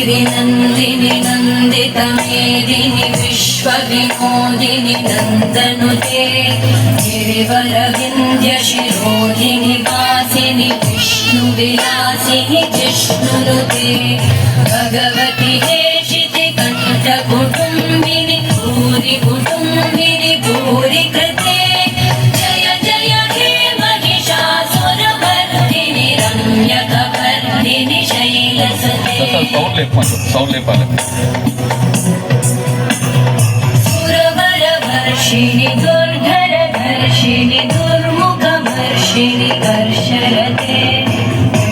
गिरिनन्दिनि नन्दितमेदिनि विश्वविनोदिनि नन्दनुते गिरिवरविन्द्यशिरोधिनि वासिनि विष्णुविलासिनि जिष्णुनुते भगवति हेशितिकण्ठकुटुम्बिनि भूरि कुटुम्बिनि भूरि कृते जय जय हे महिषासुरमर्दिनि रम्यकपर्दिनि शैलसुते सुरवरवर्षिणि दुर्धरधर्षिणि दुर्मुखवर्षिणि कर्षरते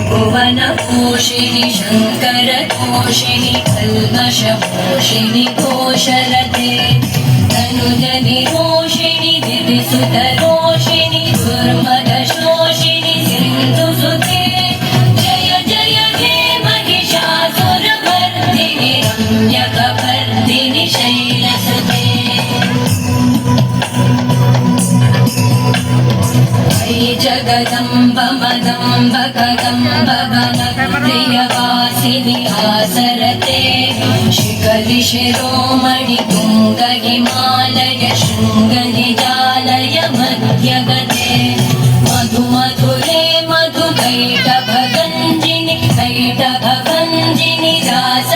भुवनपोषिणि शङ्करतोषिणि कल्मषपोषिणि घोषरते तनुजनिरोषिणि दिविसुतरोषिणि दुर्मदशोषिणि सिन्धुसुते जय जय हे महिषासुरमर्दिनि रम्यकपर्दिनि शैलसुते जगदम्ब मदम्ब कदम्ब वनप्रियवासिनि आसरते शिखरि शिरोमणि तुङ्ग हिमालय शृङ्गनिजालय मध्यगते मधु मधुरे मधुकैटभगञ्जिनि कैटभगञ्जिनि रास